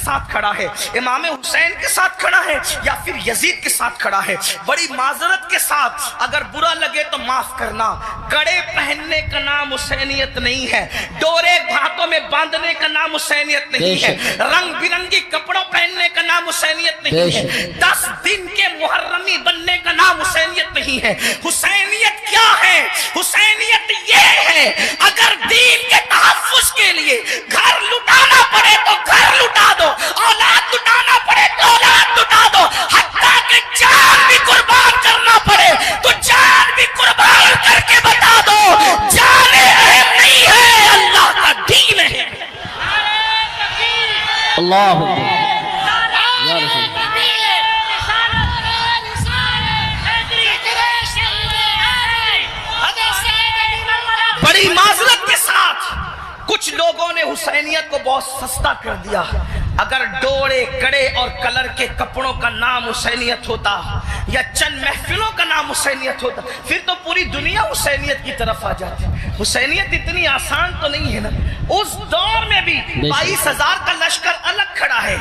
ساتھ کھڑا ہے، امام حسین کے ساتھ کھڑا ہے یا پھر یزید کے ساتھ کھڑا ہے؟ بڑی معذرت کے ساتھ اگر برا لگے تو معاف کرنا، کڑے پہننے کا نام حسینیت نہیں ہے، ڈورے ہاتھوں میں باندھنے کا نام حسینیت نہیں ہے، رنگ برنگی کپڑوں پہننے کا نام حسینیت نہیں ہے، 10 دن کے محرمی بننے کا نام حسینیت نہیں ہے۔ حسینیت کیا ہے؟ حسینیت یہ ہے اگر دین کے تحفظ کے لیے گھر لٹانا پڑے تو گھر لٹا دو، اولاد لٹانا پڑے تو اولاد لٹا دو، حتیٰ کہ جان بھی قربان کرنا پڑے تو جان بھی قربان کر کے بتا دو جان اہم نہیں ہے، اللہ کا دین ہے۔ اللہ یا رسول بڑی معذرت کے ساتھ کچھ لوگوں نے حسینیت کو بہت سستا کر دیا۔ اگر ڈوڑے کڑے اور کلر کے کپڑوں کا نام حسینیت ہوتا یا چند محفلوں کا نام حسینیت ہوتا پھر تو پوری دنیا حسینیت کی طرف آ جاتی۔ حسینیت اتنی آسان تو نہیں ہے نا۔ اس دور میں بھی 22,000 کا لشکر الگ کھڑا ہے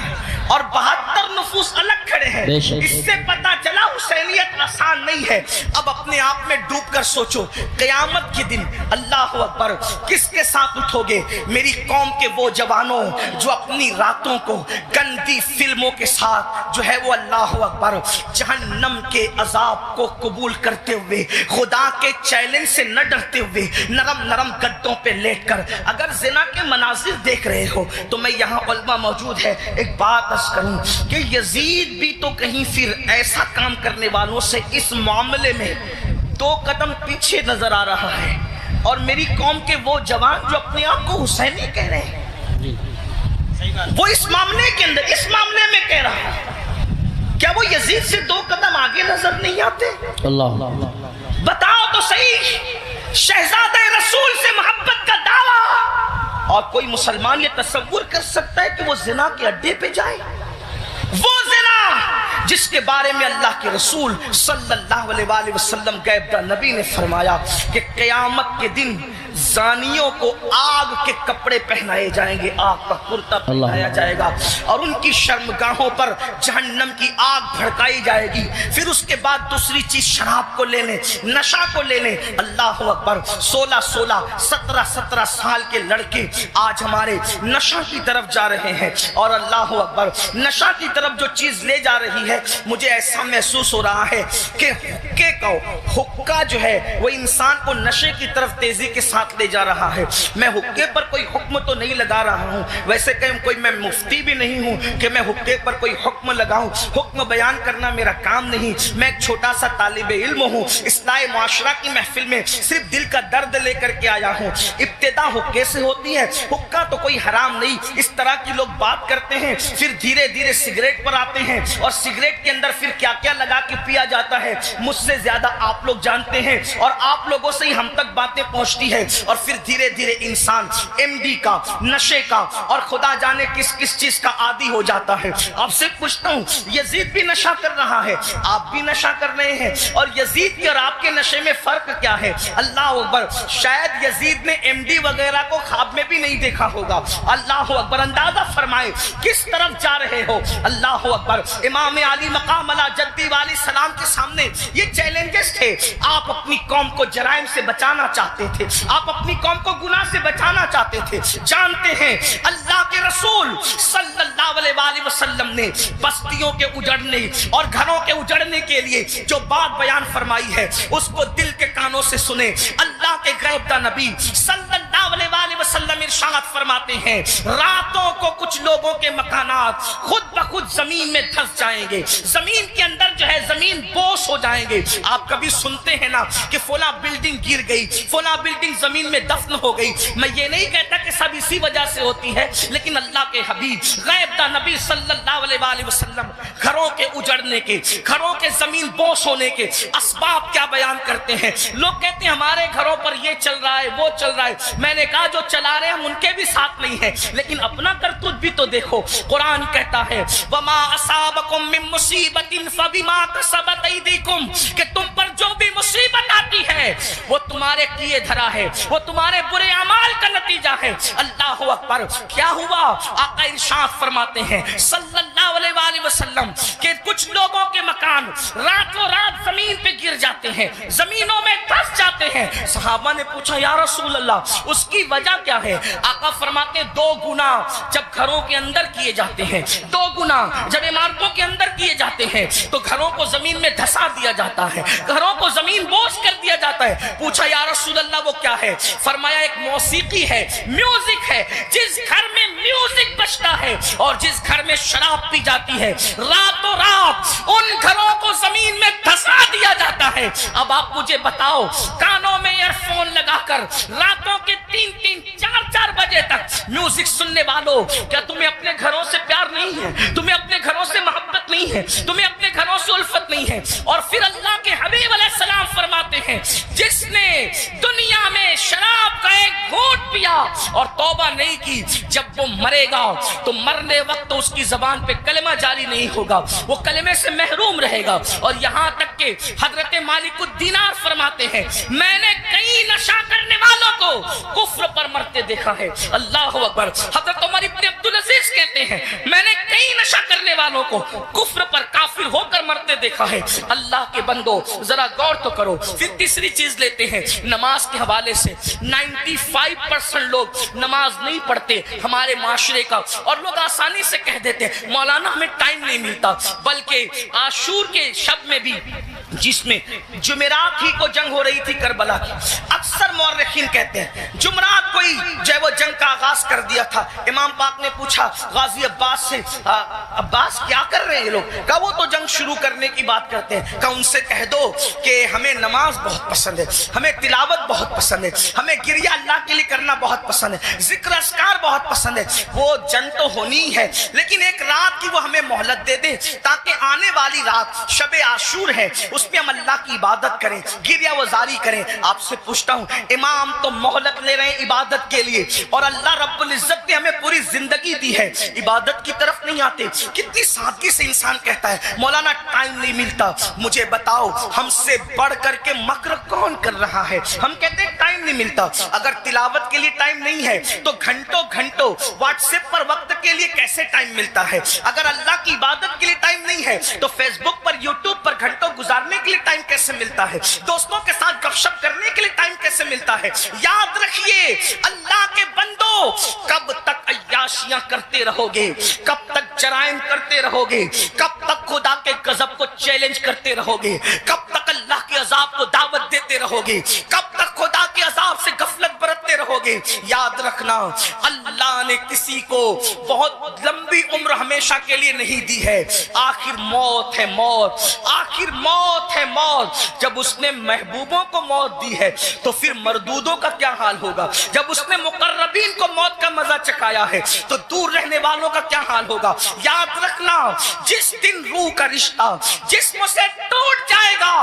اور 72 نفوس الگ کھڑے ہیں۔ اس سے پتا چلا حسینیت آسان نہیں ہے۔ اب اپنے آپ میں ڈوب کر سوچو، قیامت کے دن اللہ اکبر کس کے ساتھ اٹھو گے؟ میری قوم کے وہ جوانوں جو اپنی راتوں کو گندی فلموں کے ساتھ جو ہے وہ اللہ اکبر جہنم کے عذاب کو قبول کرتے ہوئے، خدا کے چیلنج سے نہ ڈرتے ہوئے، نرم نرم گدوں پہ لیٹ کر اگر زنا کے مناظر دیکھ رہے ہو تو میں یہاں علماء موجود ہے ایک بات عرض کروں کہ یزید بھی تو کہیں پھر ایسا کام کرنے والوں سے اس معاملے میں 2 قدم پیچھے نظر آ رہا ہے، اور میری قوم کے وہ جوان جو اپنے آپ کو حسینی کہہ رہے ہیں وہ اس معاملے کے اندر اس معاملے میں کہہ رہا ہے، کیا وہ یزید سے 2 قدم آگے نظر نہیں آتے؟ اللہ بتاؤ تو صحیح، شہزادہ رسول سے محبت کا دعویٰ، اور کوئی مسلمان یہ تصور کر سکتا ہے کہ وہ زنا کے اڈے پہ جائے؟ وہ زنا جس کے بارے میں اللہ کے رسول صلی اللہ علیہ وآلہ وسلم غیب داں نبی نے فرمایا کہ قیامت کے دن زانیوں کو آگ کے کپڑے پہنائے جائیں گے، آگ کا کرتا پہنایا جائے گا، اور ان کی شرمگاہوں پر جہنم کی آگ بھڑکائی جائے گی۔ پھر اس کے بعد دوسری چیز شراب کو لے لیں، نشہ کو لے لیں۔ اللہ اکبر 16 17 سال کے لڑکے آج ہمارے نشہ کی طرف جا رہے ہیں، اور اللہ اکبر نشہ کی طرف جو چیز لے جا رہی ہے مجھے ایسا محسوس ہو رہا ہے کہ حقہ جو ہے وہ انسان کو نشے کی طرف تیزی کے ساتھ لے جا رہا ہے۔ میں حقے پر کوئی حکم تو نہیں لگا رہا ہوں، ویسے کہ کوئی میں مفتی بھی نہیں ہوں کہ میں حقے پر کوئی حکم لگاؤں، حکم بیان کرنا میرا کام نہیں۔ میں ایک چھوٹا سا طالب علم ہوں، اصلاح معاشرہ کی محفل میں صرف دل کا درد لے کر کے آیا ہوں۔ ابتدا حقے سے ہوتی ہے، حقہ تو کوئی حرام نہیں، اس طرح کی لوگ بات کرتے ہیں، پھر دھیرے دھیرے سگریٹ پر آتے ہیں، اور سگریٹ کے اندر پھر کیا کیا لگا کے پیا جاتا ہے مجھ سے زیادہ آپ لوگ جانتے ہیں، اور آپ لوگوں سے ہی ہم تک باتیں پہنچتی ہے، اور پھر دھیرے دھیرے انسان ایم ڈی کا، نشے کا، اور خدا جانے کس کس چیز کا عادی ہو جاتا ہے۔ آپ سے پوچھتا ہوں، یزید بھی نشہ کر رہا ہے، آپ بھی نشہ کر رہے ہیں، اور یزید کے اور آپ کے نشے میں فرق کیا ہے؟ اللہ اکبر، شاید یزید نے ایم ڈی وغیرہ کو خواب میں بھی نہیں دیکھا ہوگا۔ اللہ اکبر، اندازہ فرمائے کس طرف جا رہے ہو۔ اللہ اکبر، امام علی مقام علی جدی والی سلام کے سامنے یہ چیلنجز تھے۔ آپ اپنی قوم کو جرائم سے بچانا چاہتے تھے، آپ اپنی قوم کو گناہ سے بچانا چاہتے تھے۔ جانتے ہیں اللہ کے رسول صلی اللہ علیہ وآلہ وسلم نے بستیوں کے اجڑنے اور گھروں کے اجڑنے کے لیے جو بات بیان فرمائی ہے اس کو دل کے کانوں سے سنیں۔ اللہ کے غیب داں نبی صلی اللہ علیہ وآلہ وسلم ارشاد فرماتے ہیں، راتوں کو کچھ لوگوں کے مکانات خود بخود زمین میں دھس جائیں گے، زمین کے اندر جو ہے زمین بوس ہو جائیں گے۔ آپ کبھی سنتے ہیں نا کہ فلاں بلڈنگ گر گئی، فلاں بلڈنگ زمین میں دفن ہو گئی۔ میں یہ نہیں کہتا کہ سب اسی وجہ سے ہوتی ہے، لیکن اللہ کے حبیب غیب داں نبی صلی اللہ علیہ وآلہ وسلم گھروں کے اجڑنے کے، گھروں کے زمین بوس ہونے کے اسباب کیا بیان کرتے ہیں۔ لوگ کہتے ہیں ہمارے گھروں پر یہ چل رہا ہے، وہ چل رہا ہے۔ میں نے کہا جو چلا رہے ہیں ہم ان کے بھی ساتھ نہیں ہیں، لیکن اپنا کرتوت بھی تو دیکھو۔ قرآن کہتا ہے وما اصابکم من مصیبت فبما کسبت ایدیکم، کہ تم پر جو بھی مصیبت آتی ہے وہ تمہارے کیے دھرا ہے، وہ تمہارے برے اعمال کا نتیجہ ہے۔ اللہ اکبر۔ کیا ہوا؟ آقا ارشاد فرماتے ہیں صلی اللہ علیہ وآلہ وسلم کہ کچھ لوگوں کے مکان راتوں رات زمین پہ گر جاتے ہیں، زمینوں میں دھس جاتے ہیں۔ صحابہ نے پوچھا یا رسول اللہ اس کی وجہ کیا ہے؟ آقا فرماتے ہیں دو گناہ جب گھروں کے اندر کیے جاتے ہیں، دو گناہ جب عمارتوں کے اندر کیے جاتے ہیں تو گھروں کو زمین میں دھسا دیا جاتا ہے، گھروں کو زمین بوجھ کر دیا جاتا ہے۔ پوچھا یا رسول اللہ وہ کیا ہے؟ فرمایا ایک موسیقی ہے، میوزک ہے۔ جس گھر میں میوزک بجتا ہے اور جس گھر میں شراب پی جاتی ہے، راتوں رات ان گھروں کو زمین میں دھسا دیا جاتا ہے۔ اب آپ مجھے بتاؤ، کانوں میں ایئر فون لگا کر راتوں کے 3-4 بجے تک میوزک سننے والوں، کیا تمہیں اپنے گھروں سے پیار نہیں ہے؟ تمہیں اپنے گھروں سے محبت نہیں ہے؟ تمہیں اپنے گھروں سے الفت نہیں ہے؟ اور پھر اللہ کے حبیب علیہ السلام فرماتے ہیں جس نے دنیا میں شراب کا ایک گھونٹ پیا اور توبہ نہیں کی، جب وہ مرے گا تو مرنے وقت اس کی زبان پہ کلمہ جاری نہیں ہوگا، وہ کلمے سے محروم رہے گا۔ اور یہاں تک کہ حضرت مالک الدینار فرماتے ہیں میں نے کئی نشہ کرنے والوں کو کفر پر مرتے دیکھا ہے۔ اللہ اکبر۔ حضرت عمر ابن عبدالعزیز کہتے ہیں میں نے کئی نشہ کرنے والوں کو کفر پر کافر ہو کر مرتے دیکھا ہے۔ اللہ کے بندو ذرا غور تو کرو۔ پھر تیسری چیز لیتے ہیں نماز کے حوالے سے۔ 95% لوگ نماز نہیں پڑھتے ہمارے معاشرے کا، اور لوگ آسانی سے کہہ دیتے ہیں مولانا ہمیں ٹائم نہیں ملتا۔ بلکہ عاشور کے شب میں بھی جس میں جمعرات ہی کو جنگ ہو رہی تھی کربلا کی، اکثر مورخین کہتے ہیں جمعرات کو ہی جو ہے وہ جنگ کا آغاز کر دیا تھا۔ امام پاک نے پوچھا غازی عباس سے عباس کیا کر رہے ہیں یہ لوگ؟ کہا وہ تو جنگ شروع کرنے کی بات کرتے ہیں۔ کہا ان سے کہہ دو کہ ہمیں نماز بہت پسند ہے، ہمیں تلاوت بہت پسند ہے، ہمیں گریہ اللہ کے لیے کرنا بہت پسند ہے، ذکر اذکار بہت پسند ہے۔ وہ جنگ تو ہونی ہے لیکن ایک رات کی وہ ہمیں مہلت دے دیں تاکہ آنے والی رات شب عاشور ہے اس پہ ہم اللہ کی عبادت کریں، گریہ وزاری کریں۔ آپ سے پوچھتا ہوں امام تو مہلت لے رہے ہیں عبادت کے لیے، اور اللہ رب العزت نے ہمیں پوری زندگی دی ہے، عبادت کی طرف نہیں آتے۔ کتنی سادگی سے انسان کہتا ہے مولانا ٹائم نہیں ملتا۔ مجھے بتاؤ ہم سے بڑھ کر کے مکر کون کر رہا ہے؟ ہم کہتے ہیں ٹائم نہیں ملتا۔ اگر تلاوت کے لیے ٹائم نہیں ہے تو گھنٹوں گھنٹوں واٹس ایپ پر وقت کے لیے کیسے ٹائم ملتا ہے؟ اگر اللہ کی عبادت کے لیے ٹائم نہیں ہے تو فیس بک پر یوٹیوب پر گھنٹوں گزارنے کے لیے ٹائم کیسے ملتا ہے؟ دوستوں کے ساتھ گپ شپ کرنے کے لیے ٹائم کیسے ملتا ہے؟ یاد رکھیے اللہ کے بندو، کب تک عیاشیاں کرتے رہو گے؟ کب تک جرائم کرتے رہو گے؟ کب تک خدا کے غضب کو چیلنج کرتے رہو گے؟ کب تک اللہ کے عذاب کو دعوت دیتے رہو گے؟ کب تک خدا کے عذاب سے غفلت برتتے رہو گے؟ یاد رکھنا اللہ نے کسی کو بہت لمبی عمر ہمیشہ کے لیے نہیں دی ہے۔ آخر موت ہے موت، آخر موت ہے موت۔ جب اس نے محبوبوں کو موت دی ہے تو پھر مردودوں کا کیا حال ہوگا؟ جب اس نے مقربین کو موت کا مزہ چکھایا ہے تو دور رہنے والوں کا کیا حال ہوگا؟ یاد رکھنا جس دن روح کا رشتہ جسم سے ٹوٹ جائے گا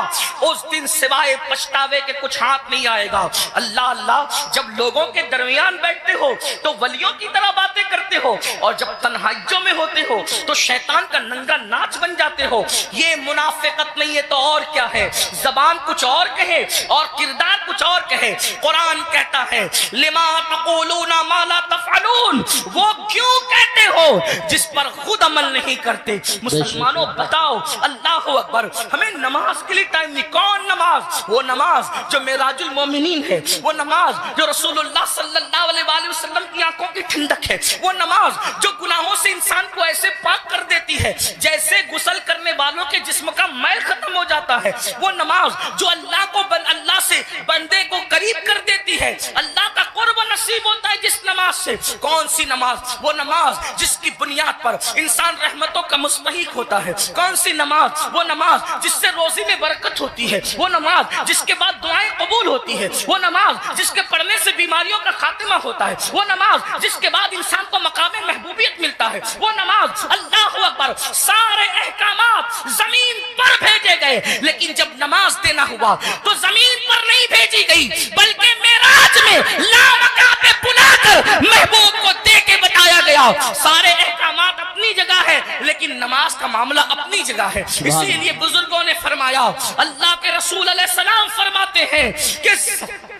اس دن سوائے پچھتاوے کے کچھ ہاتھ نہیں آئے گا۔ اللہ اللہ، جب لوگوں کے درمیان بیٹھتے ہو تو ولیوں کی طرح باتیں کرتے ہو، اور جب تنہائیوں میں ہوتے ہو تو شیطان کا ننگا ناچ بن جاتے ہو۔ یہ منافقت نہیں ہے تو اور کیا ہے؟ زبان کچھ اور کہے اور کردار کچھ اور کہے۔ قرآن کہتا ہے لما تقولون ما لا تفعلون، وہ کیوں کہتے ہو جس پر خود عمل نہیں کرتے۔ مسلمانوں بتاؤ، اللہ اکبر، ہمیں نماز کے لیے ٹائم نہیں۔ کون نماز؟ وہ نماز جو معراج المومنین ہے، وہ نماز جو رسول اللہ صلی اللہ علیہ وآلہ وسلم کی آنکھوں کی ٹھنڈک ہے، وہ نماز جو گناہوں سے انسان کو ایسے پاک کر دیتی ہے جیسے غسل کرنے والوں کے جسم کا میل ختم ہو جاتا ہے، وہ نماز جو اللہ سے بندے کو قریب کر دیتی ہے، اللہ کا قرب نصیب ہوتا ہے جس نماز سے۔ کون سی نماز؟ وہ نماز جس کی بنیاد پر انسان رحمتوں کا مستحق ہوتا ہے۔ کون سی نماز؟ وہ نماز جس سے روزی میں برکت ہوتی ہے، وہ نماز جس کے بعد دعائیں قبول ہوتی ہے، وہ نماز جس کے پڑھنے سے بیماریوں کا خاتمہ ہوتا ہے، وہ نماز جس کے بعد انسان کو مقام محبوبیت ملتا ہے، وہ نماز۔ اللہ اکبر، سارے احکامات زمین پر بھیجے گئے لیکن جب نماز دینا ہوا تو زمین پر نہیں بھیجی گئی بلکہ معراج میں لامکاں پہ بلا کر محبوب کو دے کے بتایا گیا۔ سارے احکامات اپنی جگہ ہے لیکن لیکن نماز کا معاملہ اپنی جگہ ہے. اسی لیے بزرگوں نے فرمایا, اللہ کے رسول علیہ السلام فرماتے ہیں کہ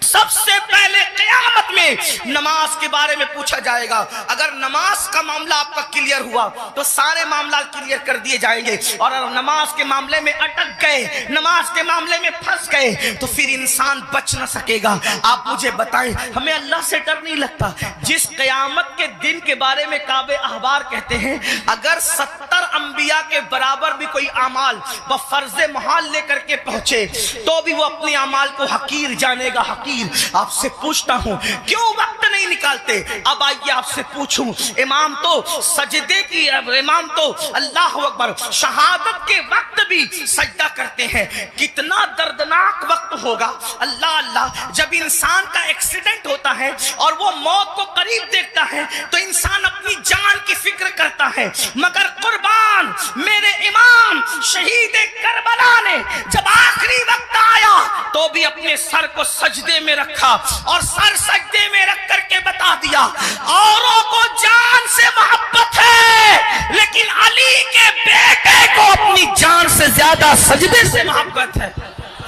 سب سے پہلے قیامت میں نماز کے بارے میں پوچھا جائے گا. اگر نماز کا معاملہ آپ کا کلیئر ہوا تو سارے معاملات کلیئر کر دیے جائیں گے, اور اگر نماز کے معاملے میں اٹک گئے, نماز کے معاملے میں پھنس گئے, تو پھر انسان بچ نہ سکے گا. آپ مجھے بتائیں, ہمیں اللہ سے ڈر نہیں لگتا؟ جس قیامت کے دن کے بارے میں کعب احبار کہتے ہیں, اگر 70 انبیاء کے برابر بھی کوئی اعمال بفرض محال لے کر کے پہنچے تو بھی وہ اپنے اعمال کو حقیر جانے گا, حقیر. آپ سے پوچھتا ہوں کیوں وقت نہیں نکالتے؟ اب آئیے آپ سے پوچھوں, امام تو سجدے کی, امام تو اللہ اکبر شہادت کے وقت بھی سجدہ کرتے ہیں. کتنا دردناک وقت ہوگا, اللہ اللہ, جب انسان کا ایکسیڈنٹ ہوتا ہے اور وہ موت کو قریب دیکھتا ہے تو انسان اپنی جان کی فکر کرتا ہے. مگر قربان میرے امام شہید کربلا نے جب آخری وقت آیا تو بھی اپنے سر کو سجدے میں رکھا, اور سر سجدے میں رکھ کر کے بتا دیا, اوروں کو جان سے محبت ہے لیکن علی کے بیٹے کو اپنی جان سے زیادہ سجدے سے محبت ہے.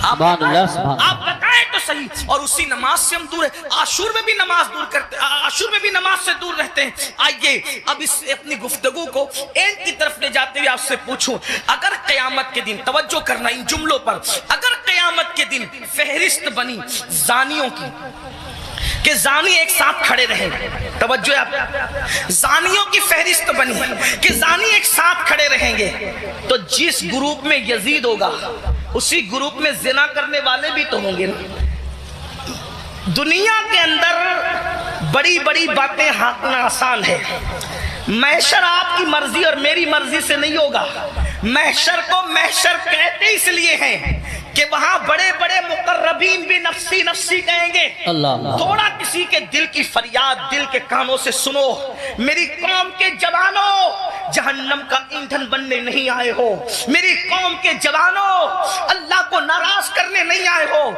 آپ بتائیں تو صحیح. اور اسی نماز سے ہم دور ہیں. عاشور میں بھی نماز دور کرتے, عاشور میں بھی نماز سے دور رہتے ہیں. آئیے اب اس اپنی گفتگو کو اینڈ کی طرف لے جاتے ہوئے آپ سے پوچھوں, اگر قیامت کے دن, توجہ کرنا ان جملوں پر, اگر قیامت کے دن فہرست بنی زانیوں کی کہ زانی ایک ساتھ کھڑے رہیں, توجہ آپ, زانیوں کی فہرست بنی کہ زانی ایک ساتھ کھڑے رہیں گے, تو جس گروپ میں یزید ہوگا اسی گروپ میں زنا کرنے والے بھی تو ہوں گے نا. دنیا کے اندر بڑی بڑی باتیں ہانکنا آسان ہے. محشر آپ کی مرضی اور میری مرضی سے نہیں ہوگا. محشر کو محشر کہتے اس لیے ہیں کہ وہاں بڑے بڑے مقربین بھی نفسی نفسی کہیں گے. تھوڑا کسی کے دل کی فریاد دل کے کانوں سے سنو, میری قوم کے جوانوں جہنم کا ایندھن بننے نہیں آئے ہو, میری قوم کے جوانوں اللہ کو ناراض کرنے نہیں آئے ہو.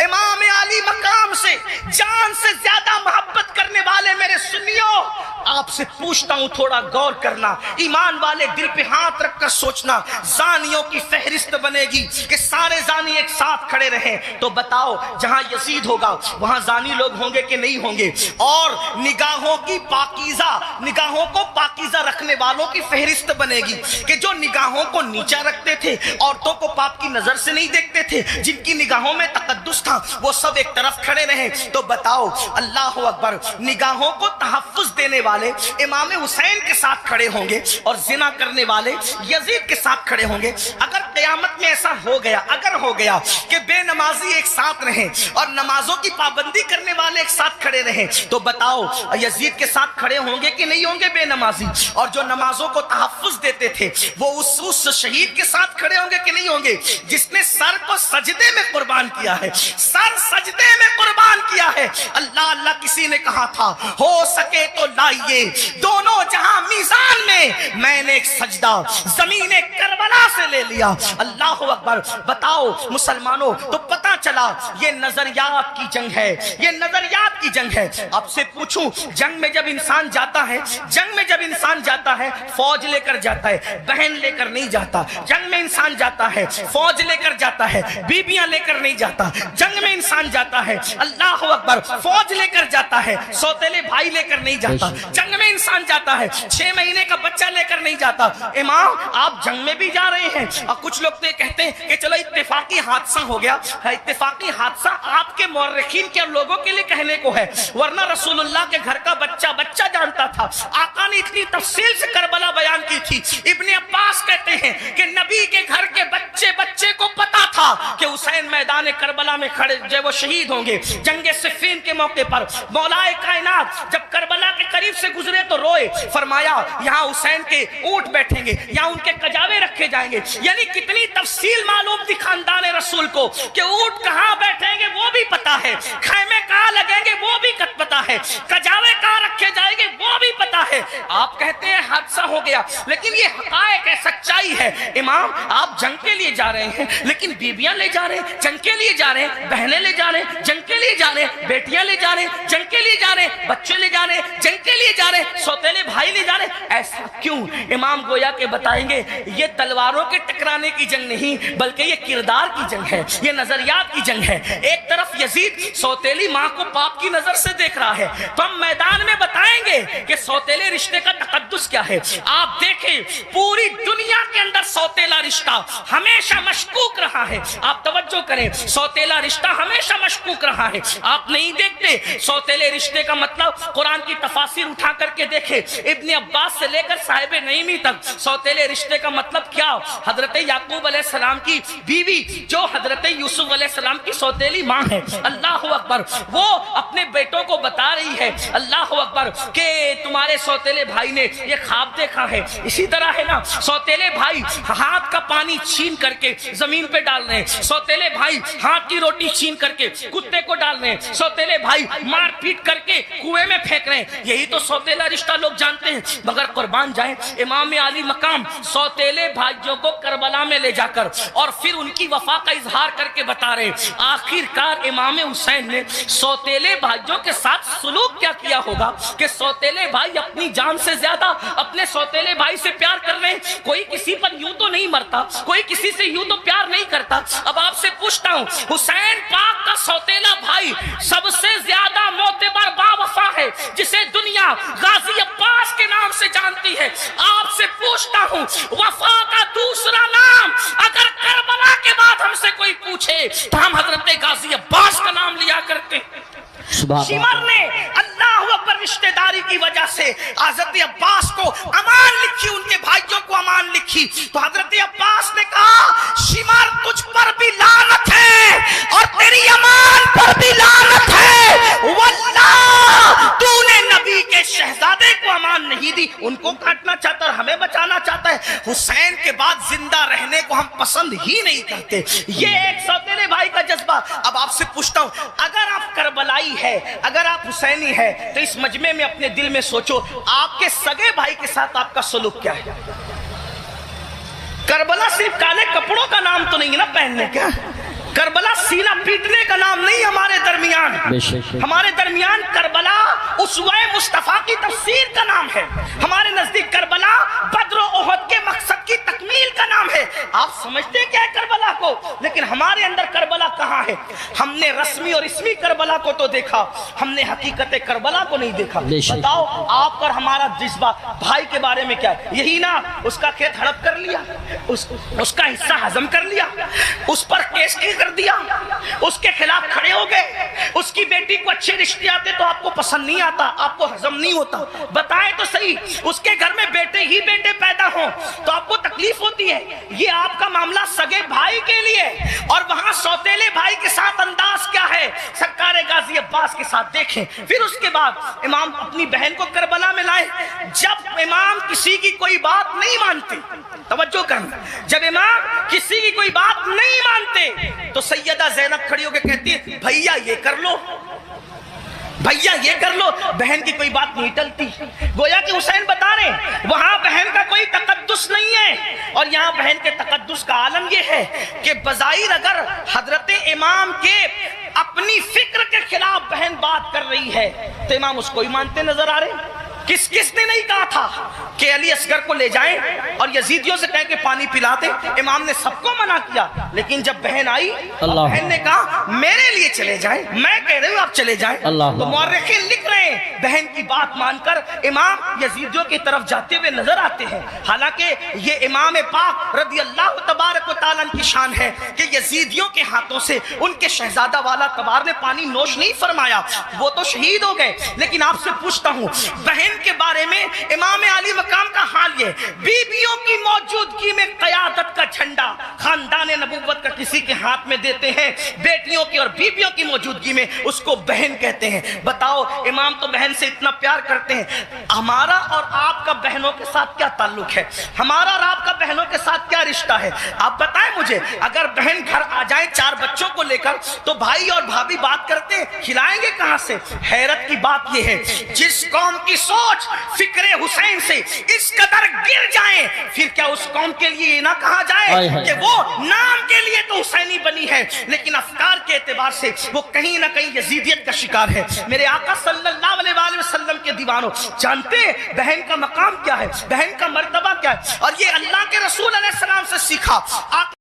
امام علی مقام سے جان سے زیادہ محبت کرنے والے میرے سنیوں, آپ سے پوچھتا ہوں تھوڑا غور کرنا, ایمان والے دل پہ ہاتھ رکھ کر سوچنا. زانیوں کی فہرست بنے گی کہ سارے زانی ایک ساتھ کھڑے رہیں, تو بتاؤ جہاں یزید ہوگا وہاں زانی لوگ ہوں گے کہ نہیں ہوں گے؟ اور نگاہوں کی پاکیزہ, نگاہوں کو پاکیزہ رکھنے والوں کی فہرست بنے گی کہ جو نگاہوں کو نیچا رکھتے تھے, عورتوں کو پاپ کی نظر سے نہیں دیکھتے تھے, جن کی نگاہوں میں تقدس تھا, وہ سب ایک طرف کھڑے رہیں. تو بتاؤ اللہ اکبر, نگاہوں کو تحفظ دینے والے امام حسین کے ساتھ کھڑے ہوں گے اور زنا کرنے والے یزید کے ساتھ کھڑے ہوں گے. اگر قیامت میں ایسا ہو گیا, اگر ہو گیا کہ بے نمازی ایک ساتھ رہیں اور نمازوں کی پابندی کرنے والے ایک ساتھ کھڑے رہیں, تو بتاؤ یزید کے ساتھ کھڑے ہوں گے کہ نہیں ہوں گے بے نمازی؟ اور جو نمازوں کو تحفظ دیتے تھے وہ اس شہید کے ساتھ کھڑے ہوں گے کہ نہیں ہوں گے جس نے سر کو سجدے میں قربان کیا ہے, سر سجدے میں قربان کیا ہے. اللہ اللہ, کسی نے کہا تھا ہو سکے تو لائیے دونوں جہاں میزان میں نے ایک سجدہ زمین کربلا سے لے لیا. اللہ اکبر. بتاؤ مسلمانوں, تو پتہ چلا یہ نظریات کی جنگ ہے, یہ نظریات کی جنگ ہے. آپ سے پوچھوں, جنگ میں جب انسان جاتا ہے, جنگ میں جب انسان جاتا ہے فوج لے کر جاتا ہے, بہن لے کر نہیں جاتا. جنگ میں انسان جاتا ہے فوج لے کر جاتا ہے, بیبیاں لے کر نہیں جاتا. جنگ میں انسان جاتا ہے, اللہ اکبر, فوج لے کر جاتا ہے, سوتیلے بھائی لے کر نہیں جاتا. جنگ میں انسان جاتا ہے 6 مہینے کا بچہ لے کر نہیں جاتا. امام آپ جنگ میں بھی جا رہے ہیں, اور کچھ لوگ تو یہ کہتے ہیں کہ چلو اتفاقی حادثہ ہو گیا. اتفاقی حادثہ آپ کے مورخین کے لوگوں کے لیے کہنے کو ہے, ورنہ رسول اللہ کے گھر کا بچہ بچہ جانتا تھا. آقا نے اتنی تفصیل سے کربلا بیان کی تھی. ابن عباس کہتے ہیں کہ نبی کے گھر کے بچے بچے کو پتا تھا کہ حسین میدان کربلا میں کھڑے جو وہ شہید ہوں گے. جنگ صفین کے موقع پر مولا کائنات جب کربلا کے قریب سے گزرے تو روئے, فرمایا یہاں حسین کے اونٹ بیٹھیں گے, یہاں ان کے کجاوے رکھے جائیں گے. یعنی کتنی تفصیل معلوم تھی خاندان رسول کو کہ اونٹ اونٹ کہاں بیٹھیں گے وہ بھی پتا ہے, خیمے کہاں لگیں گے وہ بھی پتا ہے, کجاوے کہاں رکھے جائیں گے وہ بھی پتا ہے. آپ کہتے ہیں حادثہ ہو گیا, لیکن یہ حقائق ہے, سچائی ہے. امام آپ جنگ کے لیے جا رہے ہیں, لیکن بیویاں لے جا رہے ہیں, جنگ کے لیے جا رہے ہیں, بہنیں لے جا رہے ہیں, جنگ کے لیے جا رہے ہیں, بیٹیاں لے جا رہے ہیں, جنگ کے لیے جا رہے ہیں, بچے لے جا رہے ہیں, جنگ کے لیے جا رہے ہیں, سوتیلے بھائی لے جا رہے ہیں. ایسا کیوں؟ امام گویا کے بتائیں گے یہ تلواروں کے ٹکرانے کی جنگ نہیں, بلکہ یہ کردار کی جنگ ہے, یہ نظریات کی جنگ ہے. ایک طرف یزید سوتیلی ماں کو پاپ کی نظر سے دیکھ رہا ہے, تو ہم میدان میں بتائیں گے کہ سوتیلے رشتے کا تقدس کیا ہے. آپ دیکھیں پوری دنیا کے اندر سوتیلا رشتہ ہمیشہ مشکوک رہا ہے. آپ توجہ کریں, سوتیلا رشتہ ہمیشہ مشکوک رہا ہے. آپ نہیں دیکھتے سوتیلے رشتے کا مطلب قرآن کی تفاسیر اٹھا کر کے دیکھیں, ابن عباس سے لے کر صاحب نعیمی تک سوتیلے رشتے کا مطلب کیا. حضرت یعقوب علیہ السلام کی بیوی جو حضرت یوسف علیہ السلام کی سوتیلی ماں ہے, اللہ اکبر, وہ اپنے بیٹوں کو بتا رہی ہے, اللہ اکبر, کہ تمہارے سوتیلے بھائی نے یہ خواب دیکھا ہے. اسی طرح ہے نا, سوتیلے بھائی ہاتھ کا پانی چھین کر کے زمین پہ ڈال رہے ہیں, سوتیلے بھائی ہاتھ کی روٹی چھین کر کے کتے کو ڈال رہے ہیں, سوتیلے بھائی مار پیٹ کر کے کنویں میں پھینک رہے ہیں. یہی تو سوتیلا رشتہ لوگ جانتے ہیں. مگر قربان جائیں, امام علی مقام سوتیلے بھائیوں کو کربلا میں لے جا کر اور پھر ان کی وفا کا اظہار کر کے بتا رہے ہیں. آخر کار امام حسین نے سوتیلے بھائیوں کے ساتھ سلوک کیا کیا ہوگا کہ سوتیلے بھائی اپنی جان سے زیادہ اپنے سوتیلے بھائی سے پیار کر رہے ہیں. کوئی کسی پر یوں تو نہیں مرتا, کوئی کسی سے یوں تو پیار نہیں کرتا. اب آپ سے پوچھتا ہوں, حسین پاک کا سوتیلا بھائی سب سے زیادہ معتبر با وفا ہے, جسے دنیا غازی عباس کے نام سے جانتی ہے. آپ سے پوچھتا ہوں, وفا کا دوسرا نام اگر کربلا کے بعد ہم سے کوئی پوچھے تو ہم حضرت غازی عباس کا نام لیا کرتے. شمر نے اللہ اکبر رشتہ داری کی وجہ سے حضرت عباس کو امان لکھی, ان کے بھائیوں کو امان لکھی. تو حضرت عباس نے کہا شمر تجھ پر بھی لعنت ہے اور تیری امان پر بھی لعنت ہے, واللہ تو نے نبی کے شہزادے کو امان نہیں دی. ان کو کاٹنا چاہتا اور ہمیں بچانا چاہتا ہے. حسین کے بعد زندہ رہنے کو ہم پسند ہی نہیں کرتے. یہ ایک سوتیلے بھائی کا جذبہ. اب آپ سے پوچھتا ہوں, اگر آپ کربلائی ہے, اگر آپ حسینی ہے, تو اس مجمع میں اپنے دل میں سوچو آپ کے سگے بھائی کے ساتھ آپ کا سلوک کیا ہے. کربلا صرف کالے کپڑوں کا نام تو نہیں ہے نا پہننے کا. کربلا سینہ پیٹنے کا نام نہیں ہمارے درمیان. ہمارے درمیان کربلا اسوہ مصطفیٰ کی تفسیر کا نام ہے. ہمارے نزدیک کربلا بدر و احد کے مقصد کی تکمیل کا نام ہے. آپ سمجھتے کیا ہے کربلا کو, لیکن ہمارے اندر کربلا کہاں ہے. ہم نے رسمی اور اسمی کربلا کو تو دیکھا, ہم نے حقیقت کربلا کو نہیں دیکھا. بتاؤ آپ پر ہمارا جذبہ بھائی کے بارے میں کیا ہے. یہی نا, اس کا کھیت ہڑپ کر لیا, اس کا حصہ ہضم کر لیا, اس پر کیس کی کر دیا, اس کے خلاف کھڑے ہو گئے. اس کی بیٹی کو اچھے رشتے آتے تو آپ کو پسند نہیں آتا, آپ کو ہضم نہیں ہوتا. بتائیں تو صحیح, اس کے گھر میں بیٹے ہی بیٹے پیدا ہوں تو آپ کو تکلیف ہوتی ہے. یہ آپ کا معاملہ سگے بھائی کے لیے, اور وہاں سوتیلے بھائی کے ساتھ انداز کیا ہے سرکار غازی عباس کے ساتھ دیکھیں. پھر اس کے بعد امام اپنی بہن کو کربلا میں لائے. جب امام کسی کی کوئی بات نہیں مانتے, توجہ کرنا, جب امام کسی کی کوئی بات نہیں مانتے تو سیدہ زینب کھڑی ہو کے کہتی ہے بھیا یہ کر لو, بھیا یہ کر لو. بہن کی کوئی بات نہیں ٹلتی. گویا کہ حسین بتا رہے ہیں وہاں بہن کا کوئی تقدس نہیں ہے, اور یہاں بہن کے تقدس کا عالم یہ ہے کہ بظاہر اگر حضرت امام کے اپنی فکر کے خلاف بہن بات کر رہی ہے تو امام اس کو ہی مانتے نظر آ رہے ہیں. کس نے نہیں کہا تھا کہ علی اصغر کو لے جائیں اور یزیدیوں سے کہہ کے پانی پلاتے. امام نے سب کو منع کیا, لیکن جب بہن آئی بہن نے کہا میرے لیے چلے جائیں, میں کہہ رہی ہوں آپ چلے جائیں. تو مورخین لکھ رہے ہیں بہن کی بات مان کر امام یزیدیوں کی طرف جاتے ہوئے نظر آتے ہیں. حالانکہ یہ امام پاک رضی اللہ تبارک و تعالیٰ کی شان ہے کہ یزیدیوں کے ہاتھوں سے ان کے شہزادہ والا تبار نے پانی نوش نہیں فرمایا, وہ تو شہید ہو گئے. لیکن آپ سے پوچھتا ہوں بہن کے بارے میں امام علی مقام کا حال یہ, بیویوں کی موجودگی میں قیادت کا جھنڈا خاندان نبوت کا کسی کے ہاتھ میں دیتے ہیں, بیٹے بیٹیوں کی اور بیویوں کی موجودگی میں اس کو بہن کہتے ہیں. بتاؤ امام تو بہن سے اتنا پیار کرتے ہیں, ہمارا اور آپ کا بہنوں کے ساتھ کیا تعلق ہے؟ ہمارا اور آپ کا بہنوں کے ساتھ کیا رشتہ ہے؟ آپ بتائیں مجھے. اگر بہن گھر آ جائیں 4 بچوں کو لے کر تو بھائی اور بھابھی بات کرتے ہیں, کھلائیں گے کہاں سے؟ حیرت کی بات یہ ہے جس قوم کی سوچ فکر حسین سے اس قدر گر جائیں, پھر کیا اس قوم کے لیے یہ نہ کہا جائے کہ وہ نام کے لیے تو حسینی بنی ہے لیکن افکار کے اعتبار سے وہ کہیں نہ کہیں یزیدیت کا شکار ہے. میرے آقا صلی اللہ علیہ وآلہ وسلم کے دیوانوں, جانتے ہیں بہن کا مقام کیا ہے, بہن کا مرتبہ کیا ہے؟ اور یہ اللہ کے رسول علیہ السلام سے سیکھا.